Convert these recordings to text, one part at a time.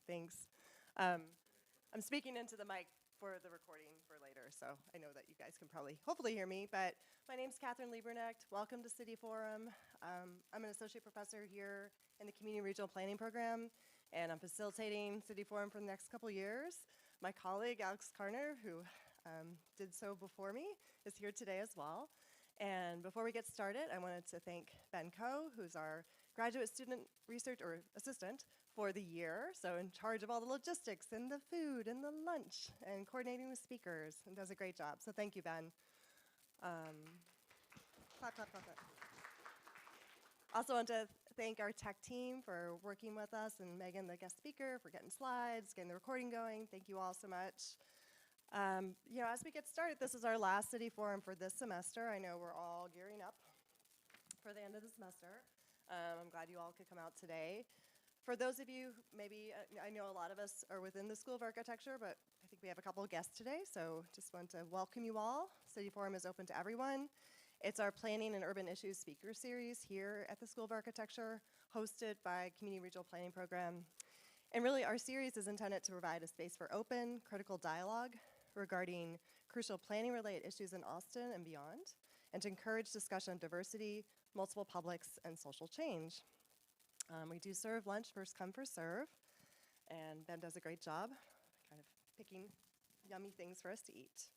Thanks. I'm speaking into the mic for the recording for later, so I know that you guys can probably, hopefully hear me, but my name's Catherine Liebernecht. Welcome to City Forum. I'm an associate professor here in the Community Regional Planning Program, and I'm facilitating City Forum for the next couple years. My colleague, Alex Karner, who did so before me, is here today as well. And before we get started, I wanted to thank Ben Coe, who's our graduate student research or assistant for the year, so in charge of all the logistics and the food and the lunch and coordinating with speakers, and does a great job. So thank you, Ben. Clap, clap, clap, clap. Also want to thank our tech team for working with us, and Megan, the guest speaker, for getting slides, getting the recording going. Thank you all so much. As we get started, this is our last City Forum for this semester. I know we're all gearing up for the end of the semester. I'm glad you all could come out today. For those of you, maybe, I know a lot of us are within the School of Architecture, but I think we have a couple of guests today, so just want to welcome you all. City Forum is open to everyone. It's our Planning and Urban Issues Speaker Series here at the School of Architecture, hosted by Community Regional Planning Program. And really, our series is intended to provide a space for open, critical dialogue regarding crucial planning-related issues in Austin and beyond, and to encourage discussion of diversity, multiple publics, and social change. We do serve lunch, first come, first serve, and Ben does a great job kind of picking yummy things for us to eat.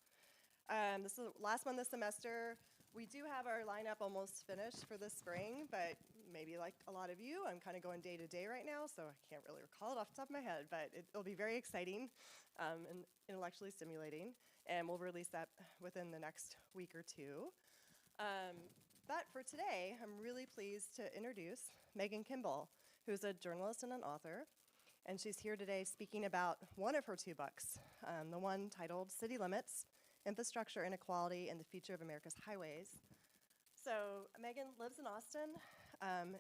This is the last one this semester. We do have our lineup almost finished for this spring, but maybe like a lot of you, I'm kind of going day to day right now, so I can't really recall it off the top of my head, but it'll be very exciting and intellectually stimulating, and we'll release that within the next week or two. But for today, I'm really pleased to introduce Megan Kimble, who's a journalist and an author, and she's here today speaking about one of her two books, the one titled City Limits, Infrastructure Inequality and the Future of America's Highways. So Megan lives in Austin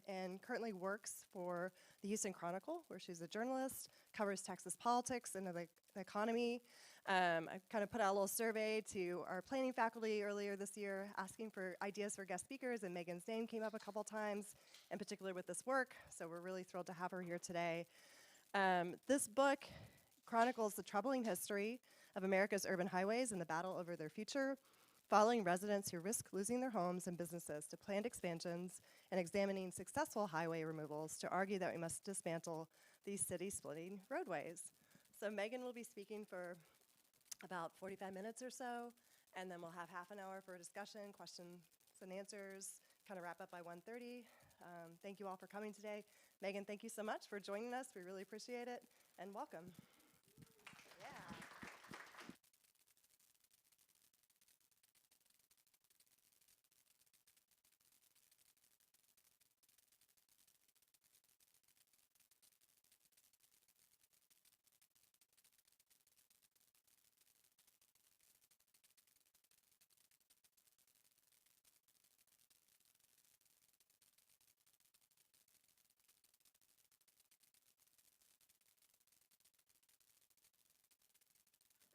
and currently works for the Houston Chronicle, where she's a journalist, covers Texas politics and the economy. I kind of put out a little survey to our planning faculty earlier this year, asking for ideas for guest speakers, and Megan's name came up a couple times, in particular with this work, so we're really thrilled to have her here today. This book chronicles the troubling history of America's urban highways and the battle over their future, following residents who risk losing their homes and businesses to planned expansions and examining successful highway removals to argue that we must dismantle these city-splitting roadways. So Megan will be speaking for about 45 minutes or so, and then we'll have half an hour for discussion, questions and answers, kind of wrap up by 1:30. Thank you all for coming today. Megan, thank you so much for joining us. We really appreciate it, and welcome. Yeah.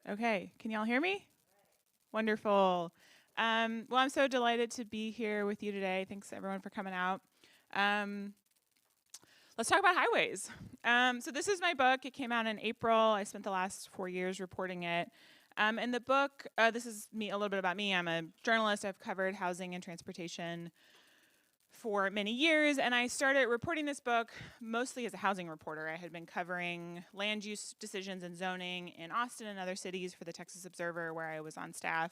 Okay, can y'all hear me? Wonderful. Well, I'm so delighted to be here with you today. Thanks everyone for coming out. Let's talk about highways. So this is my book. It came out in April. I spent the last 4 years reporting it. In the book, this is a little bit about me. I'm a journalist. I've covered housing and transportation for many years, and I started reporting this book mostly as a housing reporter. I had been covering land use decisions and zoning in Austin and other cities for the Texas Observer, where I was on staff,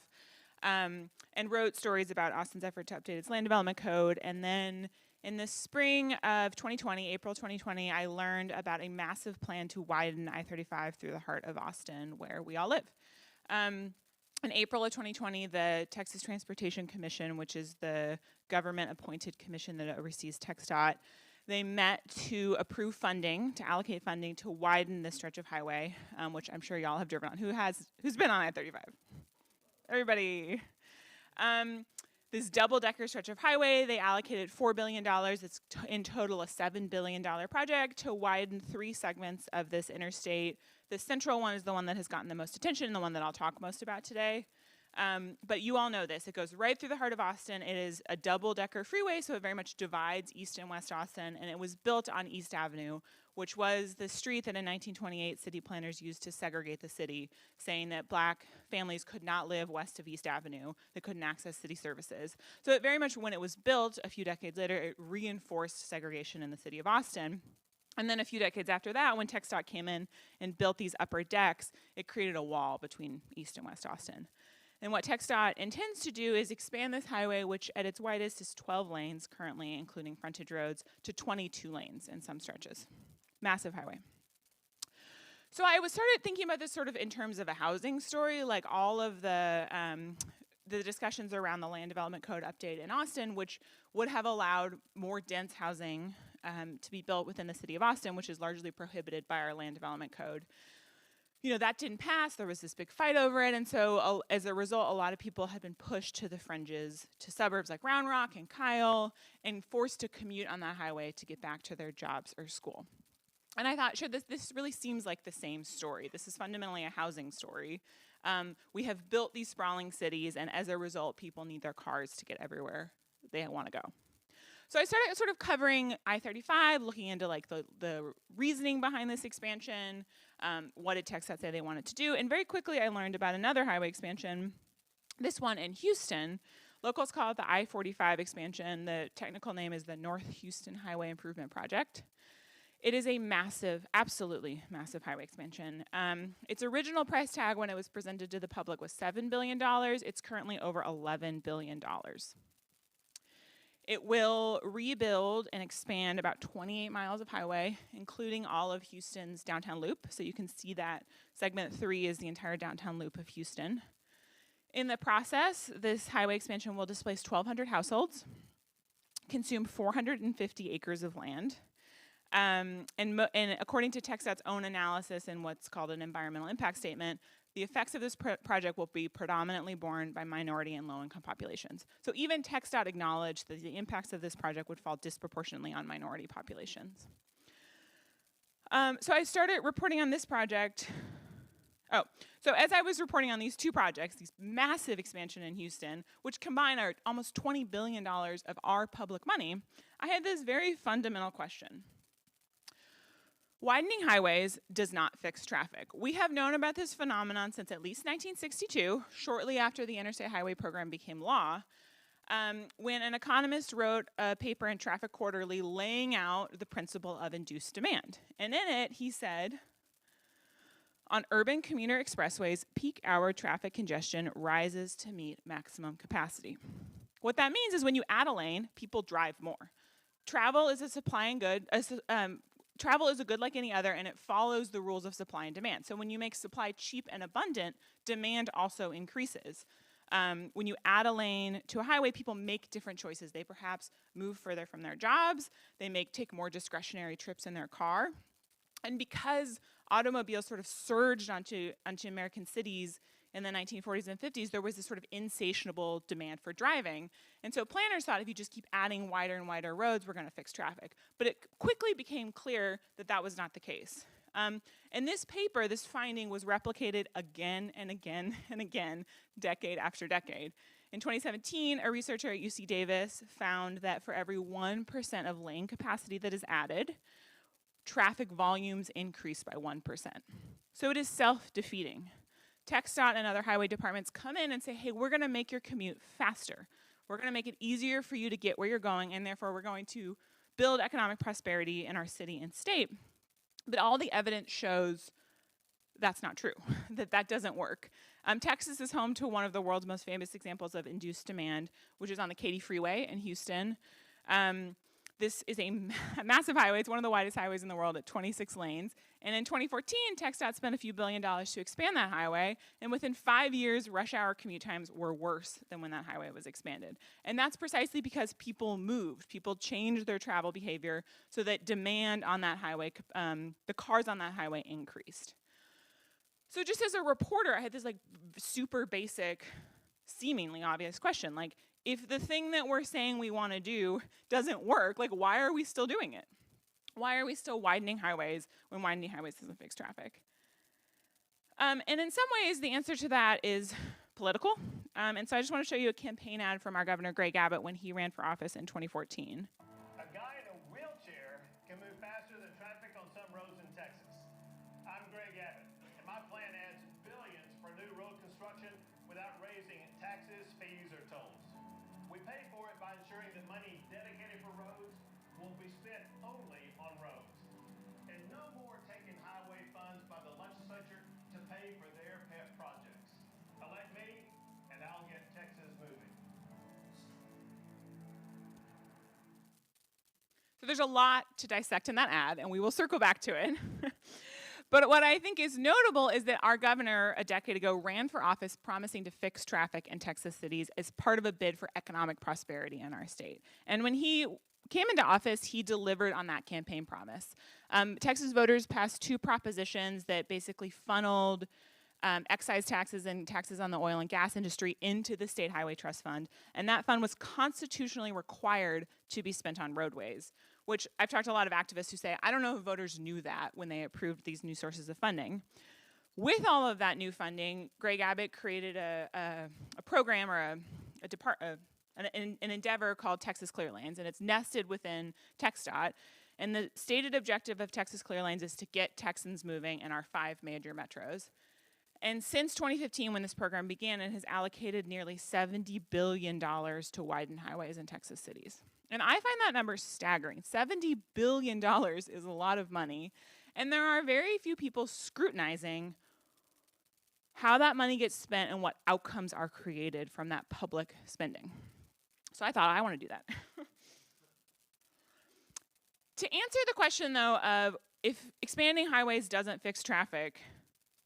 and wrote stories about Austin's effort to update its land development code. And then in the spring of 2020, April 2020, I learned about a massive plan to widen I-35 through the heart of Austin, where we all live. In April of 2020, the Texas Transportation Commission, which is the government-appointed commission that oversees TxDOT, they met to approve funding, to allocate funding to widen this stretch of highway, which I'm sure y'all have driven on. Who's been on I-35? Everybody. This double-decker stretch of highway, they allocated $4 billion. It's in total a $7 billion project to widen 3 segments of this interstate. The central one is the one that has gotten the most attention, the one that I'll talk most about today. But you all know this. It goes right through the heart of Austin. It is a double-decker freeway, so it very much divides East and West Austin, and it was built on East Avenue, which was the street that in 1928 city planners used to segregate the city, saying that black families could not live west of East Avenue, they couldn't access city services. So it very much, when it was built a few decades later, it reinforced segregation in the city of Austin. And then a few decades after that, when TxDOT came in and built these upper decks, it created a wall between East and West Austin. And what TxDOT intends to do is expand this highway, which at its widest is 12 lanes currently, including frontage roads, to 22 lanes in some stretches. Massive highway. So I started thinking about this sort of in terms of a housing story, like all of the discussions around the Land Development Code update in Austin, which would have allowed more dense housing to be built within the city of Austin, which is largely prohibited by our Land Development Code. You know, that didn't pass. There was this big fight over it. And so as a result, a lot of people had been pushed to the fringes, to suburbs like Round Rock and Kyle, and forced to commute on that highway to get back to their jobs or school. And I thought, sure, this really seems like the same story. This is fundamentally a housing story. We have built these sprawling cities, and as a result, people need their cars to get everywhere they want to go. So I started sort of covering I-35, looking into like the reasoning behind this expansion, what did TxDOT say they wanted to do, and very quickly I learned about another highway expansion, this one in Houston. Locals call it the I-45 expansion. The technical name is the North Houston Highway Improvement Project. It is a massive, absolutely massive highway expansion. Its original price tag when it was presented to the public was $7 billion. It's currently over $11 billion. It will rebuild and expand about 28 miles of highway, including all of Houston's downtown loop. So you can see that segment 3 is the entire downtown loop of Houston. In the process, this highway expansion will displace 1,200 households, consume 450 acres of land, and according to TxDOT's own analysis in what's called an environmental impact statement, the effects of this project will be predominantly borne by minority and low-income populations. So even TxDOT acknowledged that the impacts of this project would fall disproportionately on minority populations. So I started reporting on this project. So as I was reporting on these two projects, these massive expansion in Houston, which combine are almost $20 billion of our public money, I had this very fundamental question. Widening highways does not fix traffic. We have known about this phenomenon since at least 1962, shortly after the Interstate Highway Program became law, when an economist wrote a paper in Traffic Quarterly laying out the principle of induced demand. And in it, he said, on urban commuter expressways, peak hour traffic congestion rises to meet maximum capacity. What that means is when you add a lane, people drive more. Travel is a supply and good, travel is a good like any other, and it follows the rules of supply and demand. So when you make supply cheap and abundant, demand also increases. When you add a lane to a highway, people make different choices. They perhaps move further from their jobs. They take more discretionary trips in their car. And because automobiles sort of surged onto American cities in the 1940s and 50s, there was this sort of insatiable demand for driving. And so planners thought if you just keep adding wider and wider roads, we're going to fix traffic. But it quickly became clear that that was not the case. And this paper, this finding, was replicated again and again and again, decade after decade. In 2017, a researcher at UC Davis found that for every 1% of lane capacity that is added, traffic volumes increase by 1%. So it is self-defeating. TxDOT and other highway departments come in and say, hey, we're going to make your commute faster. We're going to make it easier for you to get where you're going, and therefore we're going to build economic prosperity in our city and state. But all the evidence shows that's not true, that doesn't work. Texas is home to one of the world's most famous examples of induced demand, which is on the Katy Freeway in Houston. This is a massive highway. It's one of the widest highways in the world at 26 lanes. And in 2014, TxDOT spent a few $1 billion to expand that highway. And within 5 years, rush hour commute times were worse than when that highway was expanded. And that's precisely because people moved. People changed their travel behavior so that demand on that highway, the cars on that highway increased. So just as a reporter, I had this like super basic, seemingly obvious question. Like, if the thing that we're saying we want to do doesn't work, like, why are we still doing it? Why are we still widening highways when widening highways doesn't fix traffic? And in some ways, the answer to that is political. And so I just want to show you a campaign ad from our Governor Greg Abbott when he ran for office in 2014. A guy in a wheelchair can move faster than traffic on some construction without raising taxes, fees, or tolls. We pay for it by ensuring that money dedicated for roads will be spent only on roads. And no more taking highway funds by the legislature to pay for their pet projects. Elect me, and I'll get Texas moving. So there's a lot to dissect in that ad, and we will circle back to it. But what I think is notable is that our governor a decade ago ran for office promising to fix traffic in Texas cities as part of a bid for economic prosperity in our state. And when he came into office, he delivered on that campaign promise. Texas voters passed 2 propositions that basically funneled excise taxes and taxes on the oil and gas industry into the State Highway Trust Fund. And that fund was constitutionally required to be spent on roadways, which I've talked to a lot of activists who say, I don't know if voters knew that when they approved these new sources of funding. With all of that new funding, Greg Abbott created a program or an endeavor called Texas Clear Lanes, and it's nested within TxDOT. And the stated objective of Texas Clear Lanes is to get Texans moving in our 5 major metros. And since 2015, when this program began, it has allocated nearly $70 billion to widen highways in Texas cities. And I find that number staggering. $70 billion is a lot of money. And there are very few people scrutinizing how that money gets spent and what outcomes are created from that public spending. So I thought, I want to do that. To answer the question, though, of if expanding highways doesn't fix traffic,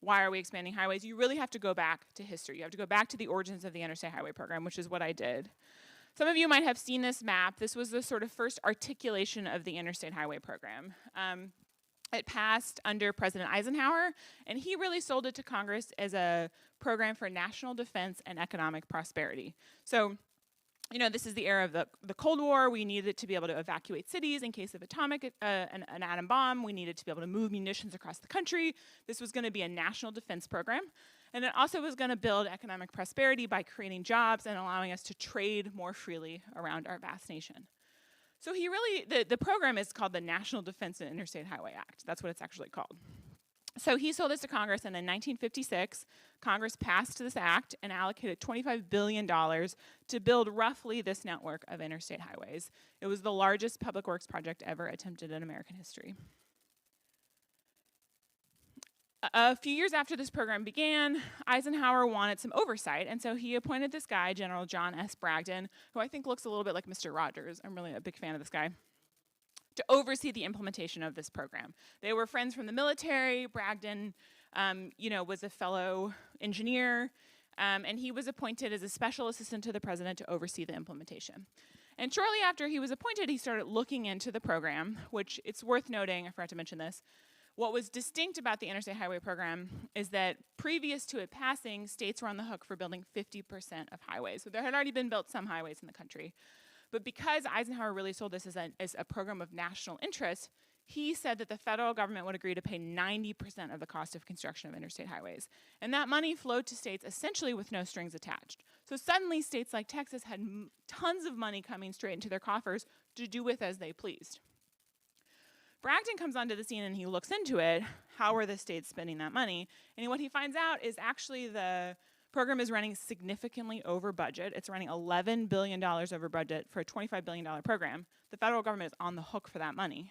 why are we expanding highways? You really have to go back to history. You have to go back to the origins of the Interstate Highway Program, which is what I did. Some of you might have seen this map. This was the sort of first articulation of the Interstate Highway Program. It passed under President Eisenhower, and he really sold it to Congress as a program for national defense and economic prosperity. So, you know, this is the era of the Cold War. We needed to be able to evacuate cities in case of an atom bomb. We needed to be able to move munitions across the country. This was going to be a national defense program. And it also was going to build economic prosperity by creating jobs and allowing us to trade more freely around our vast nation. So he really, the program is called the National Defense and Interstate Highway Act. That's what it's actually called. So he sold this to Congress, and in 1956, Congress passed this act and allocated $25 billion to build roughly this network of interstate highways. It was the largest public works project ever attempted in American history. A few years after this program began, Eisenhower wanted some oversight, and so he appointed this guy, General John S. Bragdon, who I think looks a little bit like Mr. Rogers. I'm really a big fan of this guy, to oversee the implementation of this program. They were friends from the military. Bragdon, was a fellow engineer, and he was appointed as a special assistant to the president to oversee the implementation. And shortly after he was appointed, he started looking into the program, which it's worth noting, I forgot to mention this, what was distinct about the Interstate Highway Program is that previous to it passing, states were on the hook for building 50% of highways. So there had already been built some highways in the country. But because Eisenhower really sold this as a program of national interest, he said that the federal government would agree to pay 90% of the cost of construction of interstate highways. And that money flowed to states essentially with no strings attached. So suddenly states like Texas had tons of money coming straight into their coffers to do with as they pleased. Bragdon comes onto the scene and he looks into it. How are the states spending that money? And what he finds out is actually the program is running significantly over budget. It's running $11 billion over budget for a $25 billion program. The federal government is on the hook for that money.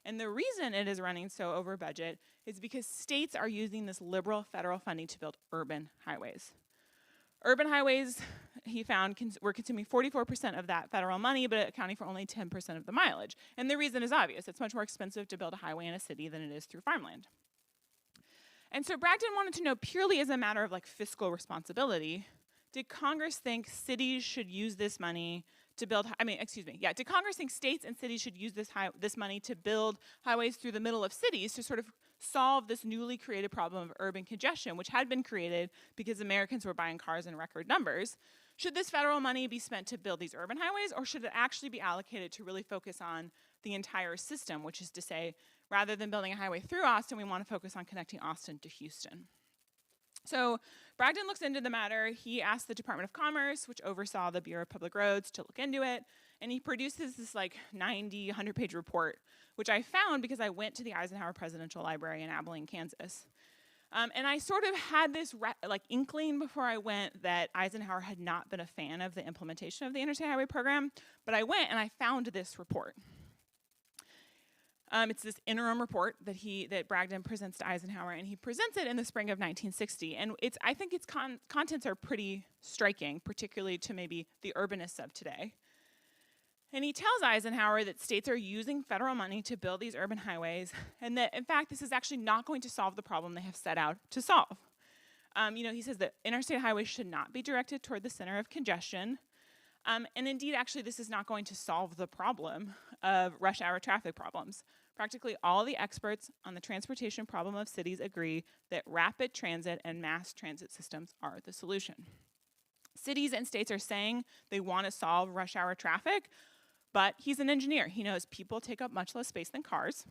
And the reason it is running so over budget is because states are using this liberal federal funding to build urban highways. Urban highways, he found, were consuming 44% of that federal money, but accounting for only 10% of the mileage. And the reason is obvious. It's much more expensive to build a highway in a city than it is through farmland. And so Bragdon wanted to know, purely as a matter of fiscal responsibility, did Congress think cities should use this money to build, did Congress think states and cities should use this money to build highways through the middle of cities to sort of solve this newly created problem of urban congestion, which had been created because Americans were buying cars in record numbers? Should this federal money be spent to build these urban highways, or should it actually be allocated to really focus on the entire system, which is to say, rather than building a highway through Austin, we want to focus on connecting Austin to Houston? So Bragdon looks into the matter. He asked the Department of Commerce, which oversaw the Bureau of Public Roads, to look into it. And he produces this 90, 100-page report, which I found because I went to the Eisenhower Presidential Library in Abilene, Kansas. And I sort of had this inkling before I went that Eisenhower had not been a fan of the implementation of the Interstate Highway Program, but I went and I found this report. It's this interim report that Bragdon presents to Eisenhower, and he presents it in the spring of 1960. And I think its contents are pretty striking, particularly to maybe the urbanists of today. And he tells Eisenhower that states are using federal money to build these urban highways, and that, in fact, this is actually not going to solve the problem they have set out to solve. He says that interstate highways should not be directed toward the center of congestion. And indeed, actually, this is not going to solve the problem of rush hour traffic problems. Practically all the experts on the transportation problem of cities agree that rapid transit and mass transit systems are the solution. Cities and states are saying they want to solve rush hour traffic, but he's an engineer. He knows people take up much less space than cars.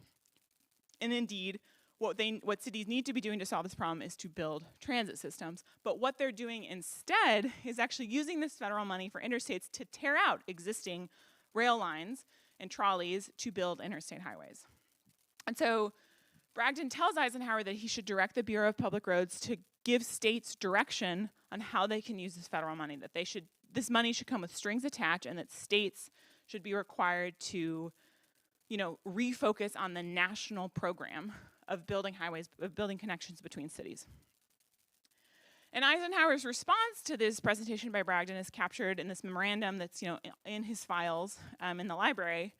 And indeed, what cities need to be doing to solve this problem is to build transit systems. But what they're doing instead is actually using this federal money for interstates to tear out existing rail lines and trolleys to build interstate highways. And so Bragdon tells Eisenhower that he should direct the Bureau of Public Roads to give states direction on how they can use this federal money, that this money should come with strings attached, and that states should be required to, refocus on the national program of building highways, of building connections between cities. And Eisenhower's response to this presentation by Bragdon is captured in this memorandum that's, in his files in the library.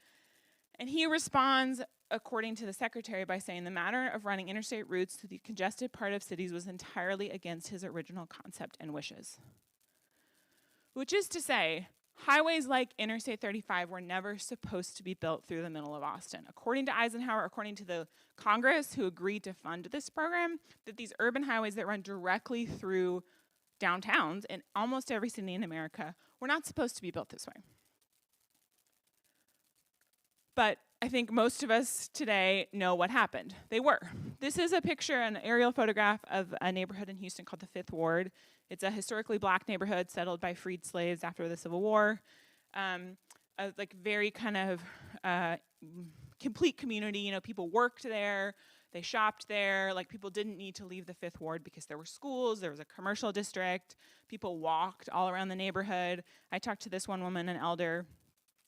And he responds, according to the secretary, by saying the matter of running interstate routes through the congested part of cities was entirely against his original concept and wishes. Which is to say, highways like Interstate 35 were never supposed to be built through the middle of Austin. According to Eisenhower, according to the Congress who agreed to fund this program, that these urban highways that run directly through downtowns in almost every city in America were not supposed to be built this way. But I think most of us today know what happened. They were. This is a picture, an aerial photograph of a neighborhood in Houston called the Fifth Ward. It's a historically black neighborhood settled by freed slaves after the Civil War. A very kind of complete community. People worked there, they shopped there. People didn't need to leave the Fifth Ward because there were schools, there was a commercial district. People walked all around the neighborhood. I talked to this one woman, an elder,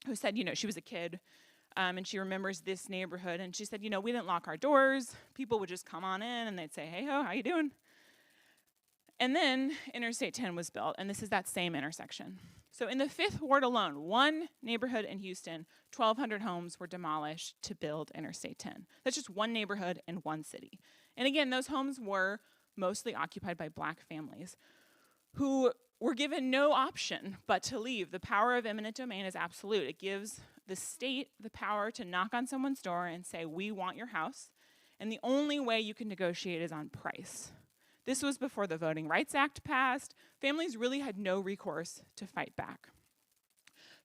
who said, she was a kid. And she remembers this neighborhood, and she said, we didn't lock our doors. People would just come on in, and they'd say, hey, ho, how you doing? And then Interstate 10 was built, and this is that same intersection. So in the Fifth Ward alone, one neighborhood in Houston, 1,200 homes were demolished to build Interstate 10. That's just one neighborhood in one city. And again, those homes were mostly occupied by black families who were given no option but to leave. The power of eminent domain is absolute. It gives the state the power to knock on someone's door and say, we want your house, and the only way you can negotiate is on price. This was before the Voting Rights Act passed. Families really had no recourse to fight back.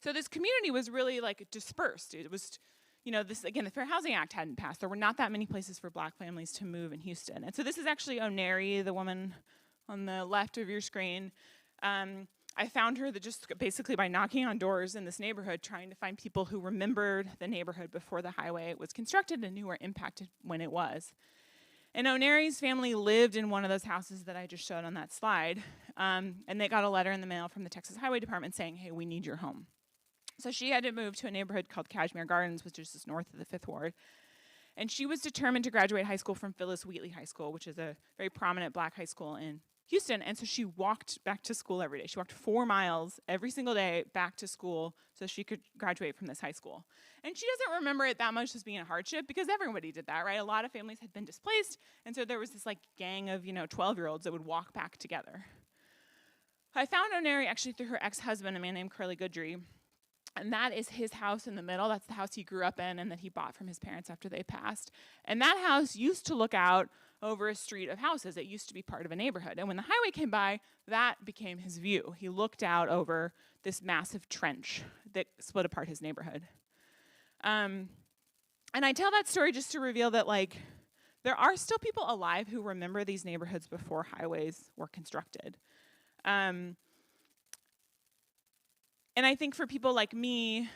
So this community was really dispersed. It was, the Fair Housing Act hadn't passed. There were not that many places for black families to move in Houston. And so this is actually Oneri, the woman on the left of your screen. I found her just basically by knocking on doors in this neighborhood, trying to find people who remembered the neighborhood before the highway was constructed and who were impacted when it was. And Oneri's family lived in one of those houses that I just showed on that slide, and they got a letter in the mail from the Texas Highway Department saying, hey, we need your home. So she had to move to a neighborhood called Cashmere Gardens, which is just north of the Fifth Ward. And she was determined to graduate high school from Phyllis Wheatley High School, which is a very prominent black high school in Houston, and so she walked back to school every day. She walked 4 miles every single day back to school so she could graduate from this high school. And she doesn't remember it that much as being a hardship because everybody did that, right? A lot of families had been displaced, and so there was this gang of 12-year-olds that would walk back together. I found Oneri actually through her ex-husband, a man named Curly Goodry, and that is his house in the middle. That's the house he grew up in and that he bought from his parents after they passed. And that house used to look out over a street of houses. It used to be part of a neighborhood. And when the highway came by, that became his view. He looked out over this massive trench that split apart his neighborhood. And I tell that story just to reveal that there are still people alive who remember these neighborhoods before highways were constructed. And I think for people like me,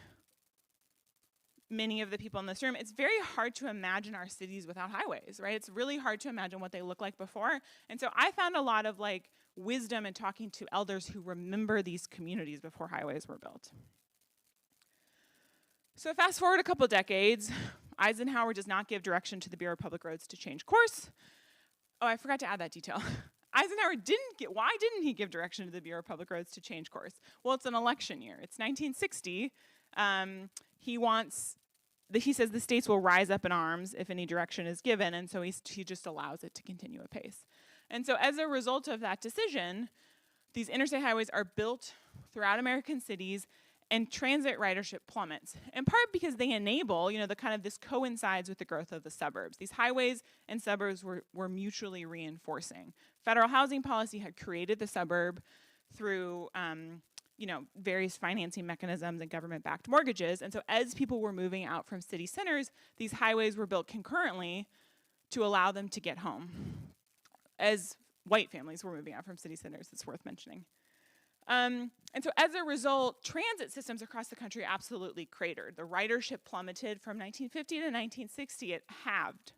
many of the people in this room, it's very hard to imagine our cities without highways, right? It's really hard to imagine what they look like before. And so I found a lot of like wisdom in talking to elders who remember these communities before highways were built. So fast forward a couple decades, Eisenhower does not give direction to the Bureau of Public Roads to change course. Oh, I forgot to add that detail. Why didn't he give direction to the Bureau of Public Roads to change course? Well, it's an election year. It's 1960. He says the states will rise up in arms if any direction is given, and so he just allows it to continue apace. And so as a result of that decision, these interstate highways are built throughout American cities, and transit ridership plummets, in part because they enable, this coincides with the growth of the suburbs. These highways and suburbs were mutually reinforcing. Federal housing policy had created the suburb through, various financing mechanisms and government-backed mortgages. And so as people were moving out from city centers, these highways were built concurrently to allow them to get home. As white families were moving out from city centers, it's worth mentioning. And so as a result, transit systems across the country absolutely cratered. The ridership plummeted from 1950 to 1960. It halved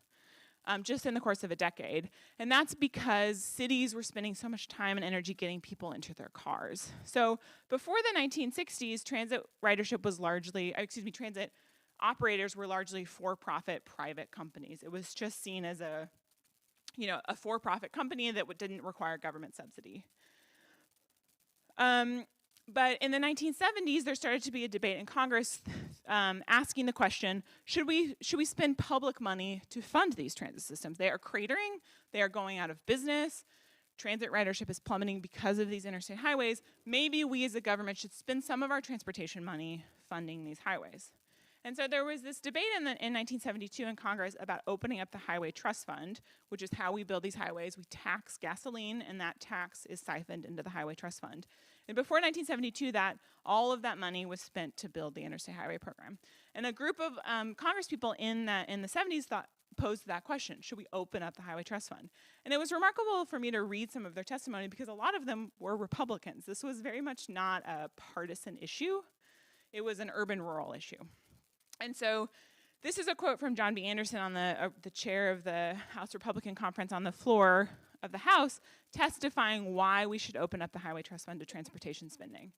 just in the course of a decade. And that's because cities were spending so much time and energy getting people into their cars. So before the 1960s, transit operators were largely for-profit private companies. It was just seen as a for-profit company that didn't require government subsidy. But in the 1970s, there started to be a debate in Congress asking the question, should we spend public money to fund these transit systems? They are cratering, they are going out of business, transit ridership is plummeting because of these interstate highways. Maybe we as a government should spend some of our transportation money funding these highways. And so there was this debate in 1972 in Congress about opening up the Highway Trust Fund, which is how we build these highways. We tax gasoline, and that tax is siphoned into the Highway Trust Fund. And before 1972, all of that money was spent to build the Interstate Highway Program. And a group of congresspeople in the 70s posed that question, should we open up the Highway Trust Fund? And it was remarkable for me to read some of their testimony because a lot of them were Republicans. This was very much not a partisan issue. It was an urban-rural issue. And so this is a quote from John B. Anderson, on the chair of the House Republican Conference, on the floor of the House, testifying why we should open up the Highway Trust Fund to transportation spending.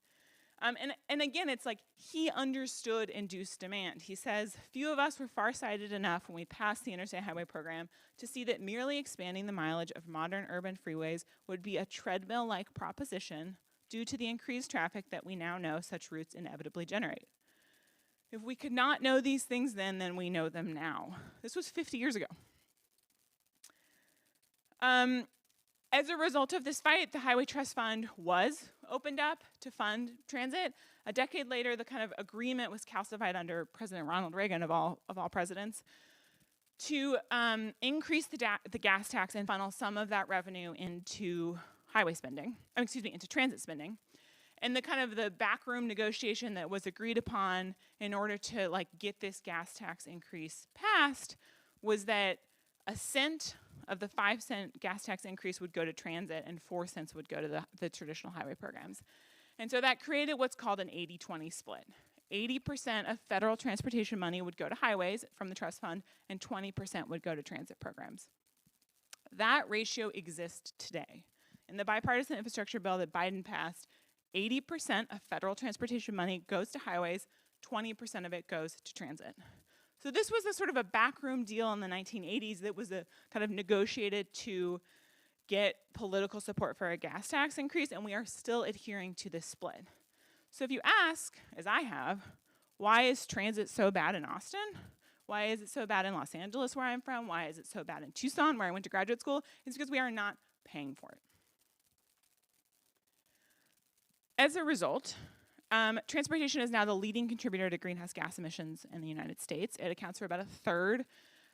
And again, it's like he understood induced demand. He says, few of us were farsighted enough when we passed the Interstate Highway Program to see that merely expanding the mileage of modern urban freeways would be a treadmill-like proposition due to the increased traffic that we now know such routes inevitably generate. If we could not know these things then we know them now. This was 50 years ago. As a result of this fight, the Highway Trust Fund was opened up to fund transit. A decade later, the kind of agreement was calcified under President Ronald Reagan, of all presidents, to increase the gas tax and funnel some of that revenue into highway spending, into transit spending. And the backroom negotiation that was agreed upon in order to get this gas tax increase passed was that a cent of the 5-cent gas tax increase would go to transit and 4 cents would go to the traditional highway programs. And so that created what's called an 80-20 split. 80% of federal transportation money would go to highways from the trust fund, and 20% would go to transit programs. That ratio exists today. In the bipartisan infrastructure bill that Biden passed, 80% of federal transportation money goes to highways, 20% of it goes to transit. So this was a sort of a backroom deal in the 1980s that was kind of negotiated to get political support for a gas tax increase, and we are still adhering to this split. So if you ask, as I have, why is transit so bad in Austin? Why is it so bad in Los Angeles, where I'm from? Why is it so bad in Tucson, where I went to graduate school? It's because we are not paying for it. As a result, transportation is now the leading contributor to greenhouse gas emissions in the United States. It accounts for about a third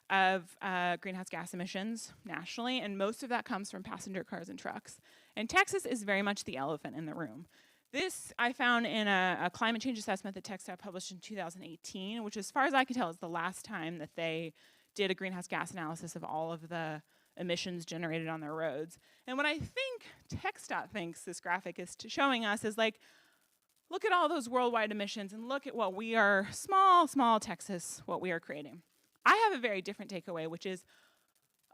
of greenhouse gas emissions nationally, and most of that comes from passenger cars and trucks. And Texas is very much the elephant in the room. This I found in a climate change assessment that TxDOT published in 2018, which as far as I can tell is the last time that they did a greenhouse gas analysis of all of the emissions generated on their roads. And what I think TxDOT thinks this graphic is showing us is look at all those worldwide emissions and look at what we are, small Texas, what we are creating. I have a very different takeaway, which is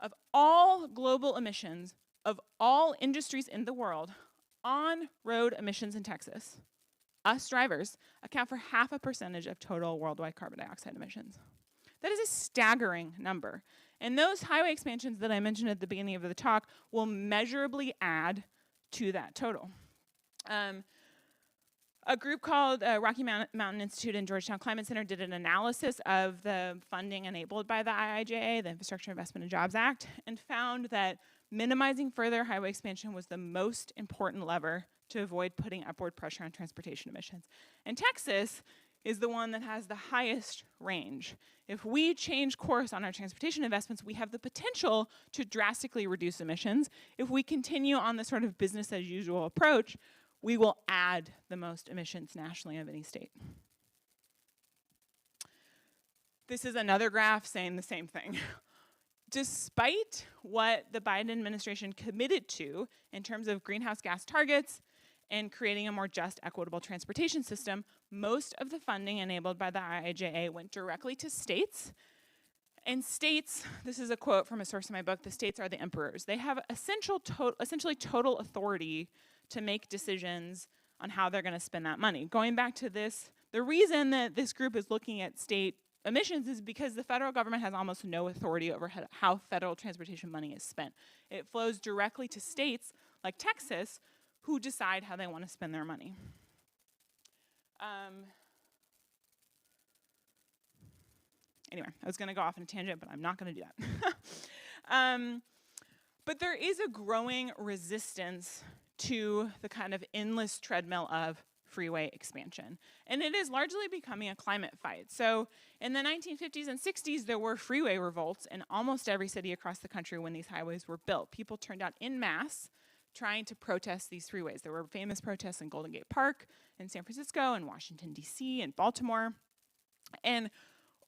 of all global emissions, of all industries in the world, on-road emissions in Texas, us drivers account for 0.5% of total worldwide carbon dioxide emissions. That is a staggering number. And those highway expansions that I mentioned at the beginning of the talk will measurably add to that total. A group called Rocky Mountain Institute and Georgetown Climate Center did an analysis of the funding enabled by the IIJA, the Infrastructure Investment and Jobs Act, and found that minimizing further highway expansion was the most important lever to avoid putting upward pressure on transportation emissions. And Texas is the one that has the highest range. If we change course on our transportation investments, we have the potential to drastically reduce emissions. If we continue on the sort of business as usual approach, we will add the most emissions nationally of any state. This is another graph saying the same thing. Despite what the Biden administration committed to in terms of greenhouse gas targets and creating a more just, equitable transportation system, most of the funding enabled by the IIJA went directly to states. And states, this is a quote from a source in my book, the states are the emperors. They have essentially total authority to make decisions on how they're going to spend that money. Going back to this, the reason that this group is looking at state emissions is because the federal government has almost no authority over how federal transportation money is spent. It flows directly to states like Texas, who decide how they want to spend their money. Anyway, I was going to go off on a tangent, but I'm not going to do that. But there is a growing resistance to the kind of endless treadmill of freeway expansion. And it is largely becoming a climate fight. So in the 1950s and 60s, there were freeway revolts in almost every city across the country when these highways were built. People turned out en masse trying to protest these freeways. There were famous protests in Golden Gate Park, in San Francisco, in Washington, D.C., in Baltimore. And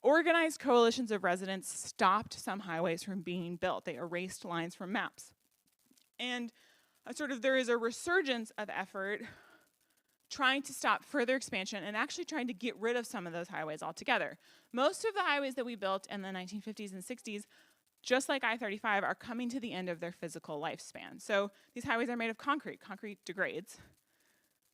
organized coalitions of residents stopped some highways from being built. They erased lines from maps. And there is a resurgence of effort trying to stop further expansion and actually trying to get rid of some of those highways altogether. Most of the highways that we built in the 1950s and 60s, just like I-35, are coming to the end of their physical lifespan. So these highways are made of concrete. Concrete degrades.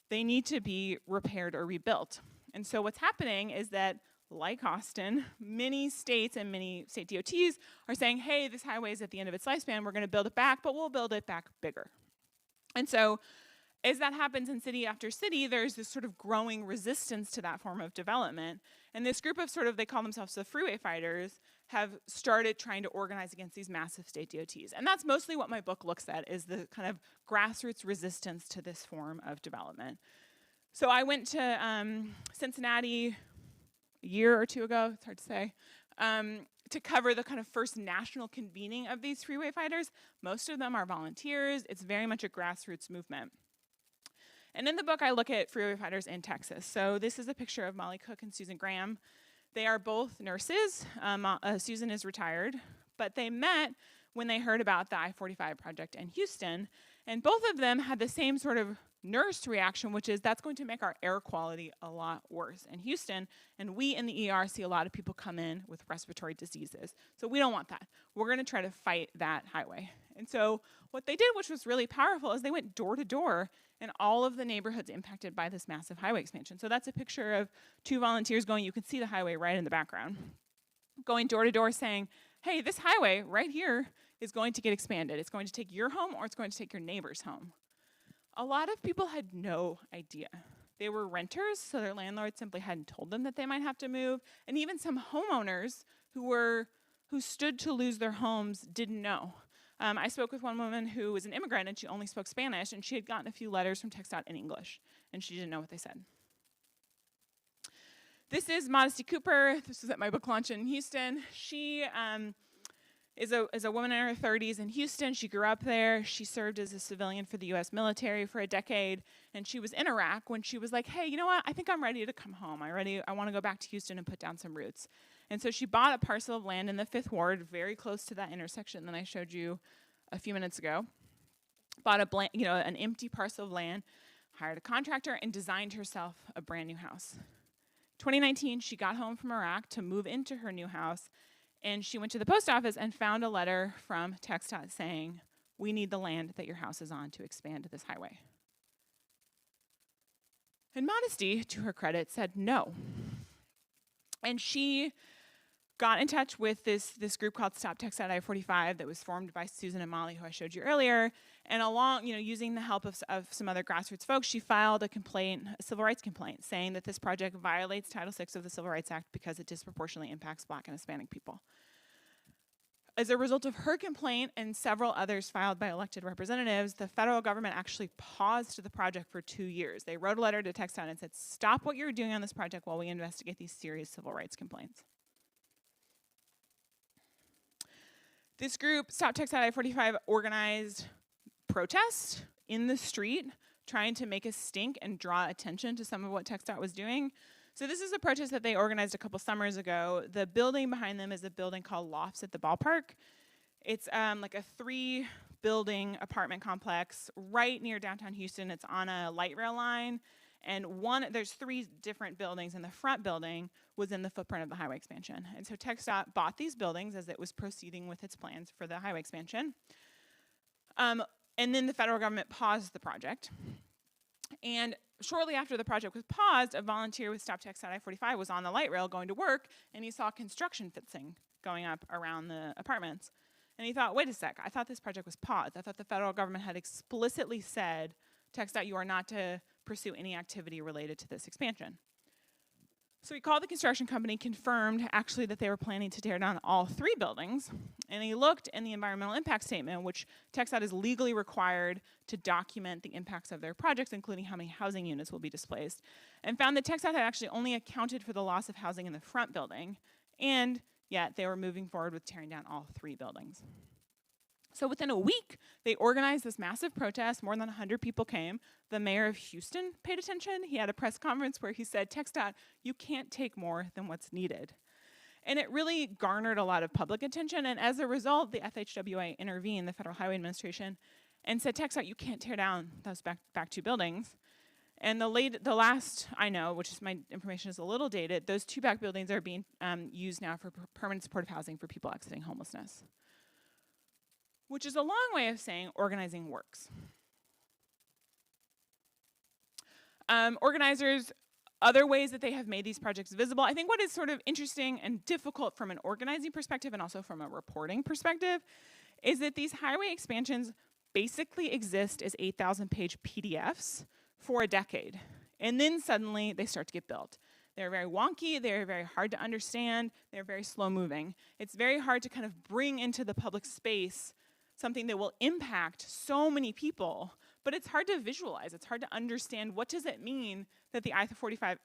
They need to be repaired or rebuilt. And so what's happening is that, like Austin, many states and many state DOTs are saying, hey, this highway is at the end of its lifespan, we're going to build it back, but we'll build it back bigger. And so as that happens in city after city, there's this sort of growing resistance to that form of development. And this group of they call themselves the freeway fighters, have started trying to organize against these massive state DOTs. And that's mostly what my book looks at, is the kind of grassroots resistance to this form of development. So I went to Cincinnati a year or two ago, it's hard to say, to cover the kind of first national convening of these freeway fighters. Most of them are volunteers. It's very much a grassroots movement. And in the book, I look at freeway fighters in Texas. So this is a picture of Molly Cook and Susan Graham. They are both nurses. Susan is retired, but they met when they heard about the I-45 project in Houston. And both of them had the same sort of nurse reaction, which is that's going to make our air quality a lot worse in Houston. And we in the ER see a lot of people come in with respiratory diseases. So we don't want that. We're going to try to fight that highway. And so what they did, which was really powerful, is they went door to door in all of the neighborhoods impacted by this massive highway expansion. So that's a picture of two volunteers going, you can see the highway right in the background, going door to door saying, hey, this highway right here is going to get expanded. It's going to take your home or it's going to take your neighbor's home. A lot of people had no idea. They were renters, so their landlord simply hadn't told them that they might have to move. And even some homeowners who stood to lose their homes didn't know. I spoke with one woman who was an immigrant and she only spoke Spanish, and she had gotten a few letters from TxDOT in English, and she didn't know what they said. This is Modesty Cooper. This was at my book launch in Houston. She is a woman in her 30s in Houston. She grew up there. She served as a civilian for the U.S. military for a decade, and she was in Iraq when she was like, hey, you know what? I think I'm ready to come home. I want to go back to Houston and put down some roots. And so she bought a parcel of land in the 5th Ward, very close to that intersection that I showed you a few minutes ago. Bought an empty parcel of land, hired a contractor, and designed herself a brand new house. 2019, she got home from Iraq to move into her new house, and she went to the post office and found a letter from TxDOT saying, "We need the land that your house is on to expand this highway." And Modesty, to her credit, said no. And she got in touch with this group called Stop TxDOT I-45 that was formed by Susan and Molly, who I showed you earlier. And along, using the help of some other grassroots folks, she filed a civil rights complaint, saying that this project violates Title VI of the Civil Rights Act because it disproportionately impacts Black and Hispanic people. As a result of her complaint and several others filed by elected representatives, the federal government actually paused the project for 2 years. They wrote a letter to TxDOT and said, "Stop what you're doing on this project while we investigate these serious civil rights complaints." This group, Stop TxDOT I-45, organized protests in the street, trying to make a stink and draw attention to some of what TxDOT was doing. So this is a protest that they organized a couple summers ago. The building behind them is a building called Lofts at the Ballpark. It's like a 3-building apartment complex right near downtown Houston. It's on a light rail line. And there's 3 different buildings, and the front building was in the footprint of the highway expansion. And so TxDOT bought these buildings as it was proceeding with its plans for the highway expansion. And then the federal government paused the project. And shortly after the project was paused, a volunteer with Stop TxDOT I-45 was on the light rail going to work, and he saw construction fencing going up around the apartments. And he thought, wait a sec, I thought this project was paused. I thought the federal government had explicitly said, TxDOT, you are not to pursue any activity related to this expansion. So he called the construction company, confirmed actually that they were planning to tear down all 3 buildings, and he looked in the environmental impact statement, which TxDOT is legally required to document the impacts of their projects, including how many housing units will be displaced, and found that TxDOT had actually only accounted for the loss of housing in the front building, and yet they were moving forward with tearing down all 3 buildings. So within a week, they organized this massive protest. More than 100 people came. The mayor of Houston paid attention. He had a press conference where he said, TxDOT, you can't take more than what's needed. And it really garnered a lot of public attention. And as a result, the FHWA intervened, the Federal Highway Administration, and said, TxDOT, you can't tear down those back 2 buildings. And the last I know, which is my information is a little dated, those 2 back buildings are being used now for permanent supportive housing for people exiting homelessness, which is a long way of saying organizing works. Organizers, other ways that they have made these projects visible. I think what is sort of interesting and difficult from an organizing perspective and also from a reporting perspective is that these highway expansions basically exist as 8,000-page PDFs for a decade. And then suddenly they start to get built. They're very wonky, they're very hard to understand, they're very slow moving. It's very hard to kind of bring into the public space something that will impact so many people, but it's hard to visualize. It's hard to understand what does it mean that the I-35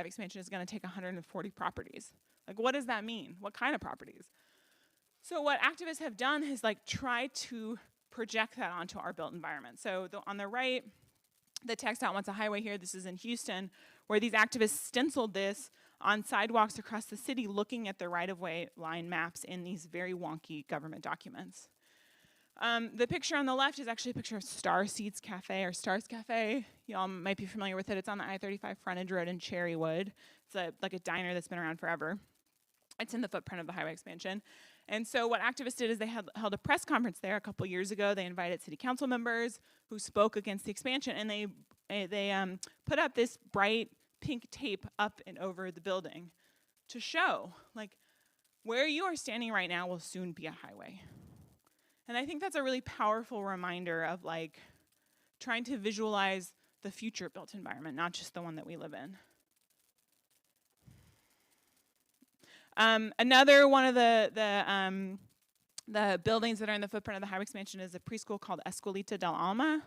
expansion is going to take 140 properties. Like, what does that mean? What kind of properties? So what activists have done is try to project that onto our built environment. So on the right, the TxDOT wants a highway here. This is in Houston, where these activists stenciled this on sidewalks across the city looking at the right-of-way line maps in these very wonky government documents. The picture on the left is actually a picture of Star Seeds Cafe, or Stars Cafe. Y'all might be familiar with it. It's on the I-35 frontage road in Cherrywood. It's like a diner that's been around forever. It's in the footprint of the highway expansion. And so what activists did is they held a press conference there a couple years ago. They invited city council members who spoke against the expansion, and they put up this bright pink tape up and over the building to show, where you are standing right now will soon be a highway. And I think that's a really powerful reminder of trying to visualize the future built environment, not just the one that we live in. Another one of the buildings that are in the footprint of the highway expansion is a preschool called Escuelita del Alma.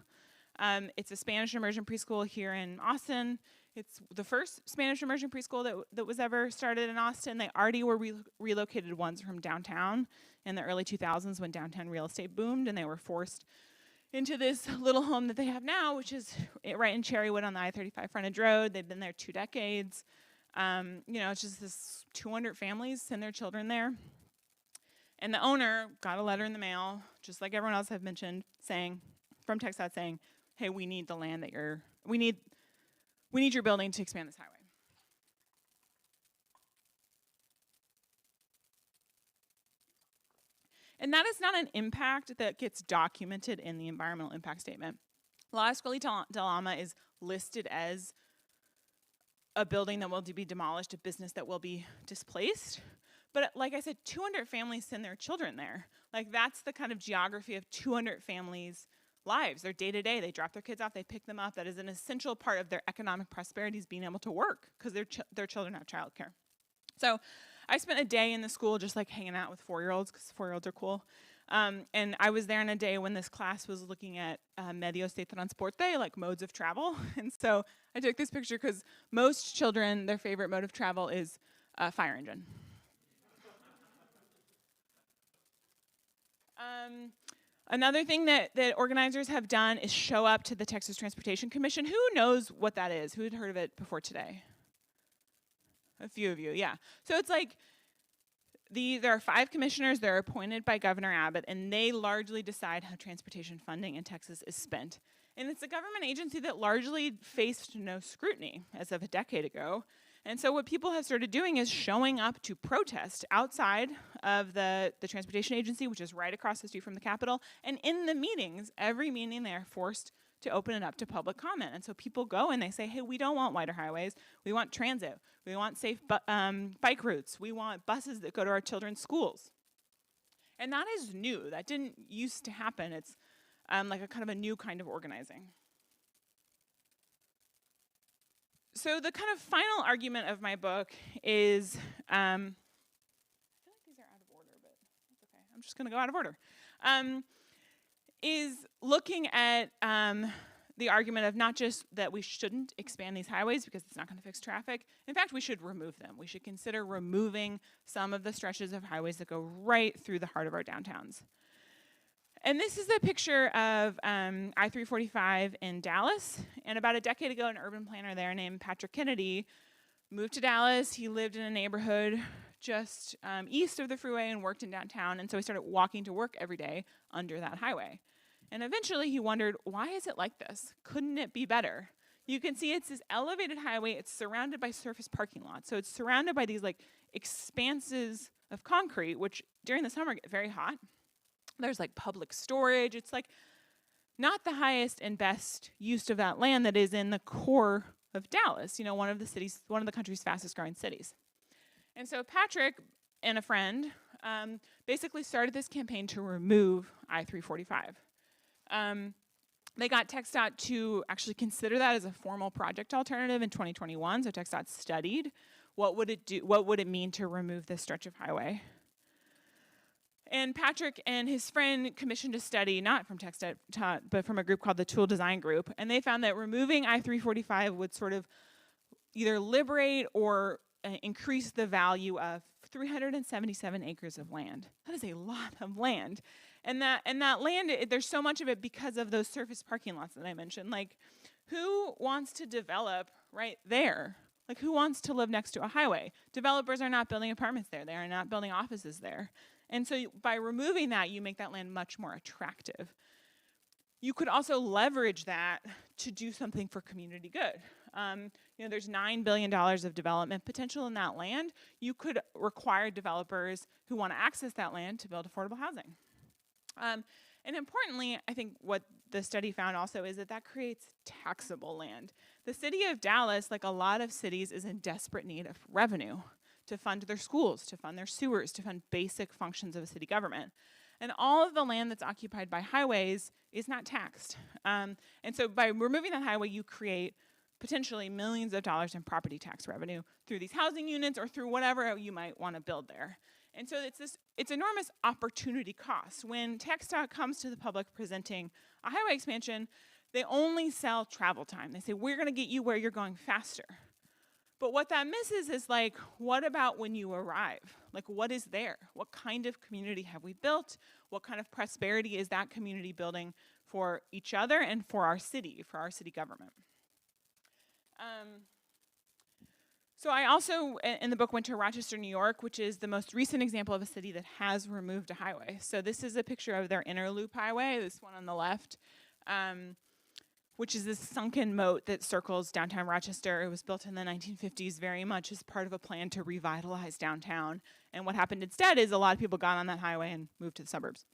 It's a Spanish immersion preschool here in Austin. It's the first Spanish immersion preschool that was ever started in Austin. They already were relocated once from downtown in the early 2000s when downtown real estate boomed, and they were forced into this little home that they have now, which is right in Cherrywood on the I-35 frontage road. They've been there 2 decades. It's just this 200 families send their children there. And the owner got a letter in the mail, just like everyone else I've mentioned, from TxDOT saying, hey, we need the land that we need your building to expand this highway. And that is not an impact that gets documented in the environmental impact statement. La Escuela del Alma is listed as a building that will be demolished, a business that will be displaced. But like I said, 200 families send their children there. Like, that's the kind of geography of 200 families' lives. Their day-to-day, they drop their kids off, they pick them up. That is an essential part of their economic prosperity, is being able to work, because their children have childcare. So I spent a day in the school just like hanging out with 4-year-olds, because 4-year-olds are cool. And I was there on a day when this class was looking at medios de transporte, like modes of travel. And so I took this picture because most children, their favorite mode of travel is a fire engine. Another thing that organizers have done is show up to the Texas Transportation Commission. Who knows what that is? Who had heard of it before today? A few of you, yeah. So it's like, there are 5 commissioners. They're appointed by Governor Abbott, and they largely decide how transportation funding in Texas is spent. And it's a government agency that largely faced no scrutiny as of a decade ago. And so what people have started doing is showing up to protest outside of the transportation agency, which is right across the street from the Capitol. And in the meetings, every meeting, they are forced to open it up to public comment. And so people go and they say, hey, we don't want wider highways. We want transit. We want safe bike routes. We want buses that go to our children's schools. And that is new. That didn't used to happen. It's like a kind of a new kind of organizing. So the kind of final argument of my book is, I feel like these are out of order, but that's okay. I'm just going to go out of order. Is looking at the argument of not just that we shouldn't expand these highways because it's not going to fix traffic. In fact, we should remove them. We should consider removing some of the stretches of highways that go right through the heart of our downtowns. And this is a picture of I-345 in Dallas. And about a decade ago, an urban planner there named Patrick Kennedy moved to Dallas. He lived in a neighborhood just east of the freeway and worked in downtown. And so he started walking to work every day under that highway. And eventually he wondered, why is it like this? Couldn't it be better? You can see it's this elevated highway. It's surrounded by surface parking lots. So it's surrounded by these like expanses of concrete, which during the summer get very hot. There's like public storage. It's like not the highest and best use of that land that is in the core of Dallas, you know, one of the country's fastest growing cities. And so Patrick and a friend basically started this campaign to remove I-345. They got TxDOT to actually consider that as a formal project alternative in 2021. So TxDOT studied what would it mean to remove this stretch of highway. And Patrick and his friend commissioned a study, not from TxDOT, but from a group called the Tool Design Group. And they found that removing I-345 would sort of either liberate or increase the value of 377 acres of land. That is a lot of land. And that land, there's so much of it because of those surface parking lots that I mentioned. Like, who wants to develop right there? Like, who wants to live next to a highway? Developers are not building apartments there. They are not building offices there. And so by removing that, you make that land much more attractive. You could also leverage that to do something for community good. You know, there's $9 billion of development potential in that land. You could require developers who want to access that land to build affordable housing. And importantly, I think what the study found also is that creates taxable land. The city of Dallas, like a lot of cities, is in desperate need of revenue to fund their schools, to fund their sewers, to fund basic functions of a city government. And all of the land that's occupied by highways is not taxed. And so by removing that highway, you create potentially millions of dollars in property tax revenue through these housing units or through whatever you might want to build there. And so it's enormous opportunity cost. When TxDOT comes to the public presenting a highway expansion, they only sell travel time. They say, we're going to get you where you're going faster. But what that misses is, like, what about when you arrive? Like, what is there? What kind of community have we built? What kind of prosperity is that community building for each other and for our city government? So I also, in the book, went to Rochester, New York, which is the most recent example of a city that has removed a highway. So this is a picture of their Inner Loop Highway, this one on the left. which is this sunken moat that circles downtown Rochester. It was built in the 1950s very much as part of a plan to revitalize downtown. And what happened instead is a lot of people got on that highway and moved to the suburbs.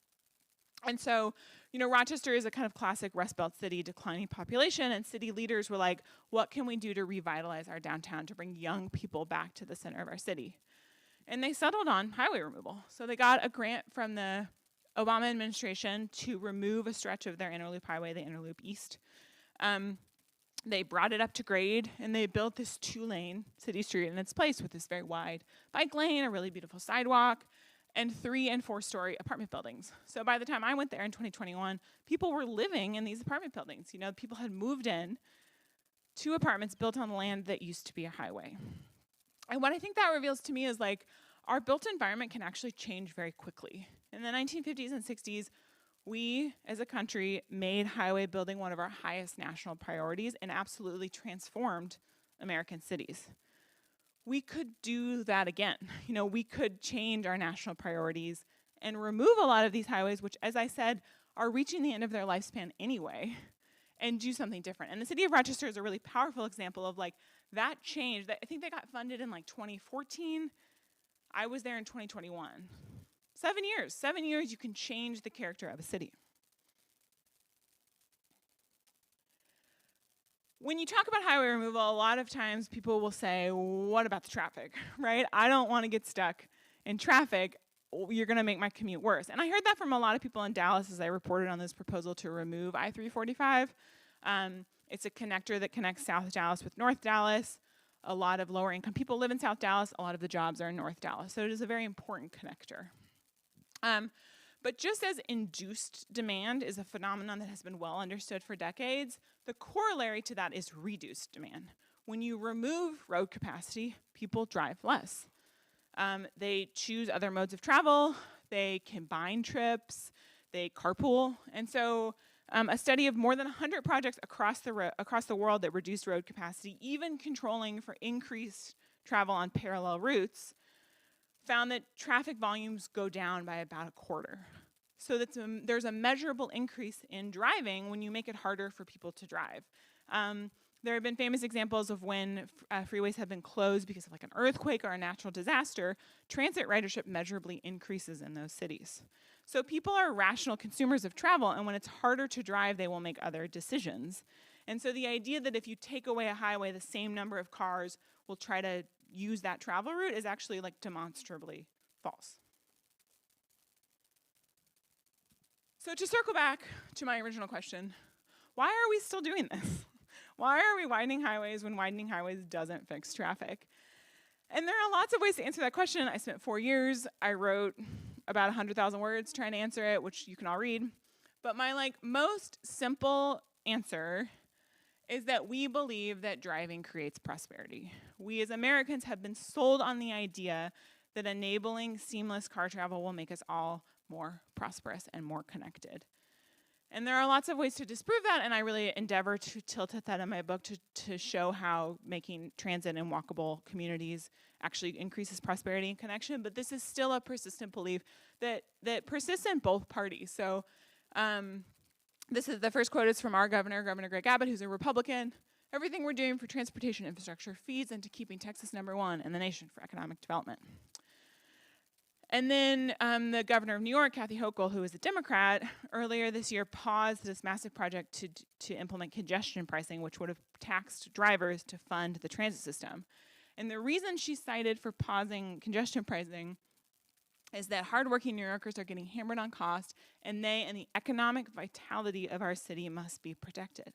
And so, Rochester is a kind of classic Rust Belt city, declining population, and city leaders were like, what can we do to revitalize our downtown, to bring young people back to the center of our city? And they settled on highway removal. So they got a grant from the Obama administration to remove a stretch of their Interloop Highway, the Interloop East. They brought it up to grade, and they built this 2-lane city street in its place with this very wide bike lane, a really beautiful sidewalk, and 3- and 4-story apartment buildings. So by the time I went there in 2021, people were living in these apartment buildings. People had moved in to apartments built on land that used to be a highway. And what I think that reveals to me is our built environment can actually change very quickly. In the 1950s and 60s, we as a country made highway building one of our highest national priorities and absolutely transformed American cities. We could do that again. We could change our national priorities and remove a lot of these highways, which, as I said, are reaching the end of their lifespan anyway, and do something different. And the city of Rochester is a really powerful example of that change. I think they got funded in 2014. I was there in 2021. 7 years. 7 years, you can change the character of a city. When you talk about highway removal, a lot of times people will say, what about the traffic, right? I don't want to get stuck in traffic. You're going to make my commute worse. And I heard that from a lot of people in Dallas as I reported on this proposal to remove I-345. It's a connector that connects South Dallas with North Dallas. A lot of lower income people live in South Dallas. A lot of the jobs are in North Dallas. So it is a very important connector. But just as induced demand is a phenomenon that has been well understood for decades, the corollary to that is reduced demand. When you remove road capacity, people drive less. They choose other modes of travel, they combine trips, they carpool. And so a study of more than 100 projects across the world that reduced road capacity, even controlling for increased travel on parallel routes, found that traffic volumes go down by about a quarter. So there's a measurable increase in driving when you make it harder for people to drive. There have been famous examples of when freeways have been closed because of an earthquake or a natural disaster. Transit ridership measurably increases in those cities. So people are rational consumers of travel, and when it's harder to drive, they will make other decisions. And so the idea that if you take away a highway, the same number of cars will try to use that travel route is actually demonstrably false. So to circle back to my original question, why are we still doing this? Why are we widening highways when widening highways doesn't fix traffic? And there are lots of ways to answer that question. I spent 4 years. I wrote about 100,000 words trying to answer it, which you can all read. But my most simple answer is that we believe that driving creates prosperity. We as Americans have been sold on the idea that enabling seamless car travel will make us all more prosperous and more connected. And there are lots of ways to disprove that, and I really endeavor to tilt at that in my book to show how making transit and walkable communities actually increases prosperity and connection. But this is still a persistent belief that persists in both parties. So this is the first quote is from our governor, Governor Greg Abbott, who's a Republican. Everything we're doing for transportation infrastructure feeds into keeping Texas #1 in the nation for economic development. And then the governor of New York, Kathy Hochul, who is a Democrat, earlier this year paused this massive project to implement congestion pricing, which would have taxed drivers to fund the transit system. And the reason she cited for pausing congestion pricing is that hardworking New Yorkers are getting hammered on cost, and they and the economic vitality of our city must be protected.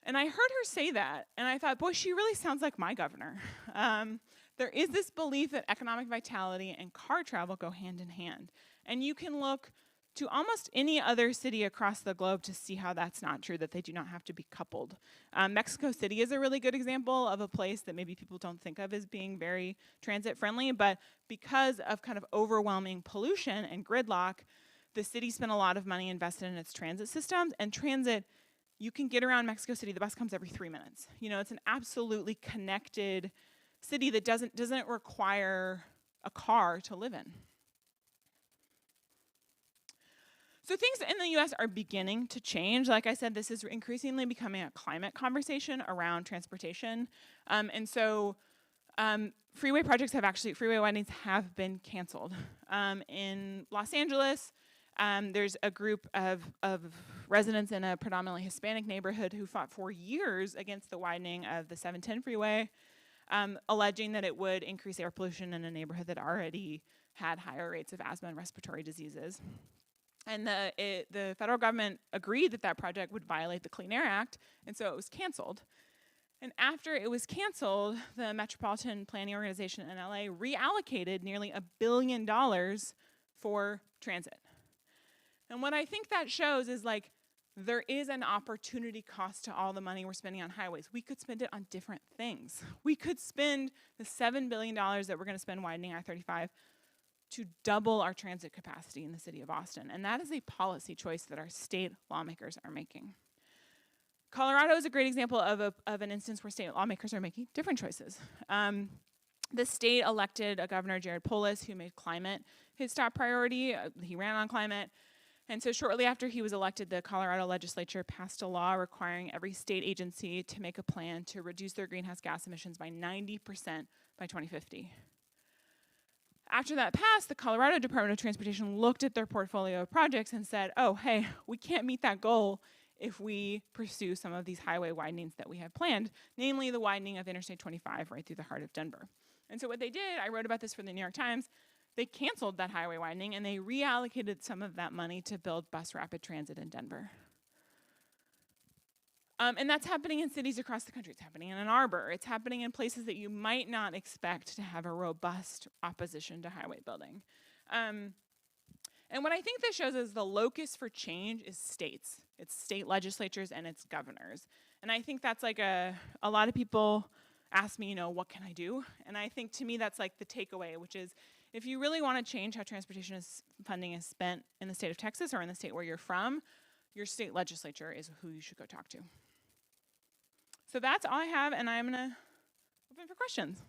And I heard her say that, and I thought, boy, she really sounds like my governor. There is this belief that economic vitality and car travel go hand in hand. And you can look to almost any other city across the globe to see how that's not true, that they do not have to be coupled. Mexico City is a really good example of a place that maybe people don't think of as being very transit friendly, but because of kind of overwhelming pollution and gridlock, the city spent a lot of money invested in its transit systems, and transit, you can get around Mexico City, the bus comes every 3 minutes. It's an absolutely connected city that doesn't require a car to live in. So things in the US are beginning to change. Like I said, this is increasingly becoming a climate conversation around transportation. And so freeway widenings have been canceled. In Los Angeles, there's a group of residents in a predominantly Hispanic neighborhood who fought for years against the widening of the 710 freeway, alleging that it would increase air pollution in a neighborhood that already had higher rates of asthma and respiratory diseases. And the federal government agreed that that project would violate the Clean Air Act, and so it was canceled. And after it was canceled, the Metropolitan Planning Organization in LA reallocated nearly $1 billion for transit. And what I think that shows is like, there is an opportunity cost to all the money we're spending on highways. We could spend it on different things. We could spend the $7 billion that we're gonna spend widening I-35 to double our transit capacity in the city of Austin. And that is a policy choice that our state lawmakers are making. Colorado is a great example of an instance where state lawmakers are making different choices. The state elected a governor, Jared Polis, who made climate his top priority. He ran on climate. And so shortly after he was elected, the Colorado legislature passed a law requiring every state agency to make a plan to reduce their greenhouse gas emissions by 90% by 2050. After that passed, the Colorado Department of Transportation looked at their portfolio of projects and said, oh, hey, we can't meet that goal if we pursue some of these highway widenings that we have planned, namely the widening of Interstate 25 right through the heart of Denver. And so what they did, I wrote about this for the New York Times, they canceled that highway widening and they reallocated some of that money to build bus rapid transit in Denver. And that's happening in cities across the country. It's happening in Ann Arbor. It's happening in places that you might not expect to have a robust opposition to highway building. And what I think this shows is the locus for change is states. It's state legislatures and it's governors. And I think that's like a lot of people ask me, what can I do? And I think to me that's like the takeaway, which is if you really want to change how transportation funding is spent in the state of Texas or in the state where you're from, your state legislature is who you should go talk to. So that's all I have, and I'm going to open for questions.